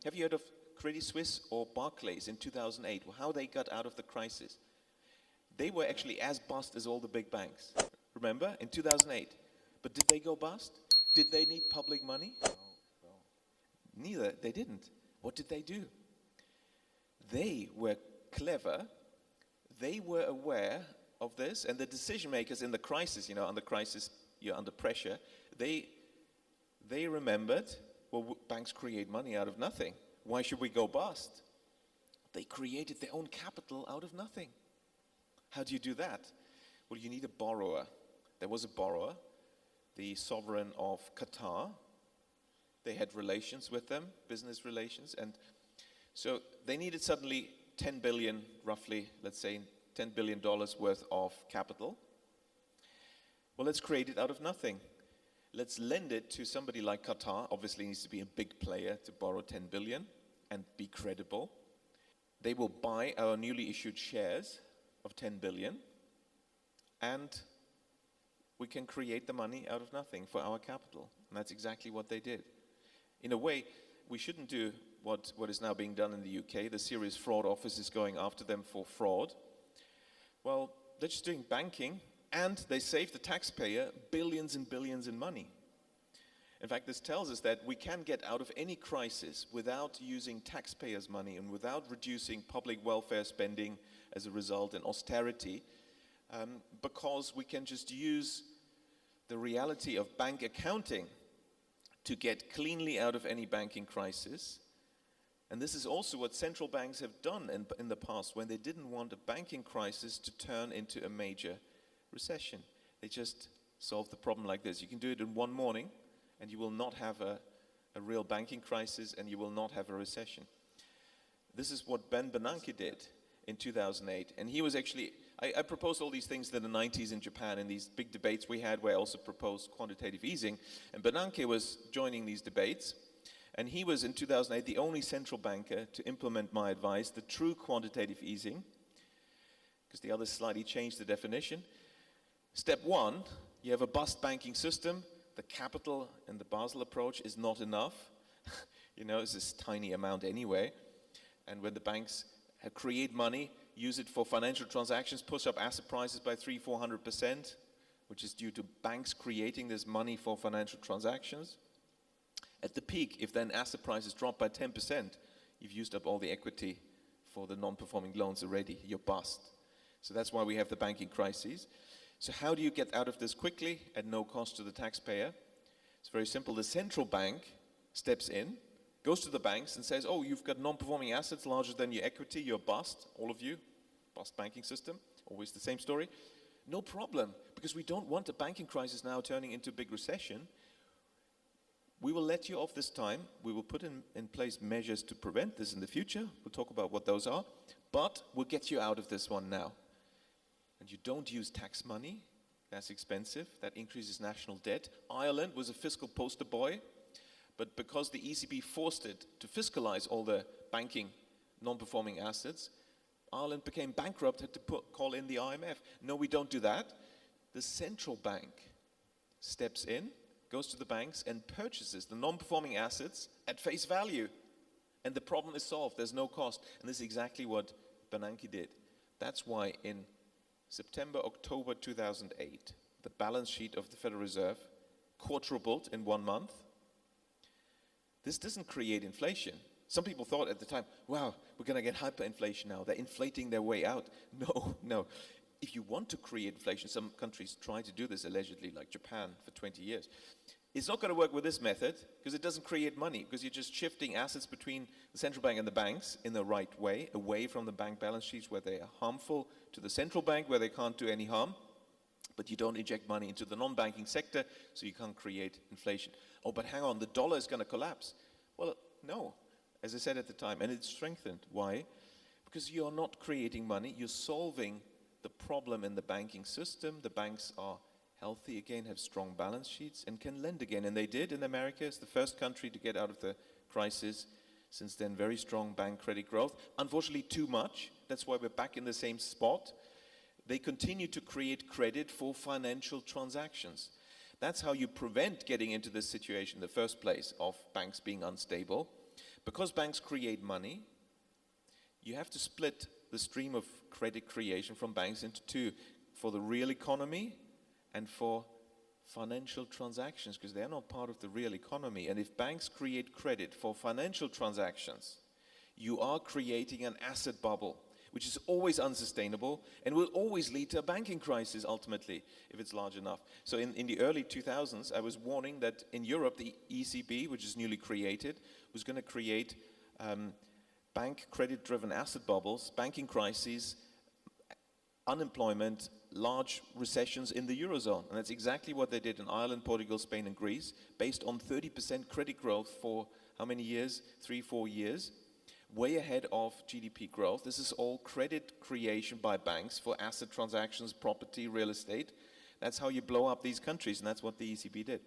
have you heard of Credit Suisse or Barclays in 2008, how they got out of the crisis? They were actually as bust as all the big banks, remember, in 2008. But did they go bust? Did they need public money? No. Neither, they didn't. What did they do? They were clever, they were aware of this, and the decision makers in the crisis, you know, under crisis, you're under pressure, they remembered, well, banks create money out of nothing. Why should we go bust? They created their own capital out of nothing. How do you do that? Well, you need a borrower. There was a borrower, the sovereign of Qatar. They had relations with them, business relations, and so they needed suddenly 10 billion, roughly, let's say $10 billion worth of capital. Well, let's create it out of nothing. Let's lend it to somebody like Qatar. Obviously, it needs to be a big player to borrow 10 billion and be credible. They will buy our newly issued shares of 10 billion, and we can create the money out of nothing for our capital. And that's exactly what they did. In a way, we shouldn't do what is now being done in the UK. The Serious Fraud Office is going after them for fraud. Well, they're just doing banking, and they save the taxpayer billions and billions in money. In fact, this tells us that we can get out of any crisis without using taxpayers' money and without reducing public welfare spending as a result and austerity, because we can just use the reality of bank accounting to get cleanly out of any banking crisis. And this is also what central banks have done in the past when they didn't want a banking crisis to turn into a major recession. They just solved the problem like this. You can do it in one morning, and you will not have a real banking crisis, and you will not have a recession. This is what Bernanke did in 2008. And he was actually, I proposed all these things in the 90s in Japan in these big debates we had, where I also proposed quantitative easing. And Bernanke was joining these debates. And he was, in 2008, the only central banker to implement my advice, the true quantitative easing, because the others slightly changed the definition. Step one, you have a bust banking system. The capital in the Basel approach is not enough. You know, it's this tiny amount anyway. And when the banks create money, use it for financial transactions, push up asset prices by 300–400%, which is due to banks creating this money for financial transactions. At the peak, if then asset prices drop by 10%, you've used up all the equity for the non-performing loans already, you're bust. So that's why we have the banking crises. So how do you get out of this quickly at no cost to the taxpayer? It's very simple. The central bank steps in, goes to the banks and says, oh, you've got non-performing assets larger than your equity, you're bust, all of you, bust banking system, always the same story. No problem, because we don't want a banking crisis now turning into a big recession. We will let you off this time. We will put in place measures to prevent this in the future. We'll talk about what those are, but we'll get you out of this one now. And you don't use tax money. That's expensive. That increases national debt. Ireland was a fiscal poster boy, but because the ECB forced it to fiscalize all the banking non-performing assets, Ireland became bankrupt, had to call in the IMF. No, we don't do that. The central bank steps in, goes to the banks and purchases the non-performing assets at face value. And the problem is solved. There's no cost. And this is exactly what Bernanke did. That's why in September, October 2008, the balance sheet of the Federal Reserve quadrupled in 1 month. This doesn't create inflation. Some people thought at the time, wow, we're going to get hyperinflation now. They're inflating their way out. No. If you want to create inflation, some countries try to do this allegedly, like Japan for 20 years. It's not going to work with this method because it doesn't create money, because you're just shifting assets between the central bank and the banks in the right way, away from the bank balance sheets where they are harmful to the central bank, where they can't do any harm. But you don't inject money into the non-banking sector, so you can't create inflation. Oh, but hang on, the dollar is going to collapse. Well, no, as I said at the time, and it's strengthened. Why? Because you're not creating money, you're solving the problem in the banking system. The banks are healthy again, have strong balance sheets, and can lend again. And they did in America. It's the first country to get out of the crisis. Since then, very strong bank credit growth. Unfortunately, too much. That's why we're back in the same spot. They continue to create credit for financial transactions. That's how you prevent getting into this situation in the first place of banks being unstable, because banks create money, you have to split the stream of credit creation from banks into two, for the real economy and for financial transactions, because they're not part of the real economy. And if banks create credit for financial transactions, you are creating an asset bubble, which is always unsustainable and will always lead to a banking crisis ultimately, if it's large enough. So in the early 2000s, I was warning that in Europe, the ECB, which is newly created, was going to create bank credit-driven asset bubbles, banking crises, unemployment, large recessions in the Eurozone. And that's exactly what they did in Ireland, Portugal, Spain, and Greece, based on 30% credit growth for how many years? 3-4 years. Way ahead of GDP growth. This is all credit creation by banks for asset transactions, property, real estate. That's how you blow up these countries, and that's what the ECB did.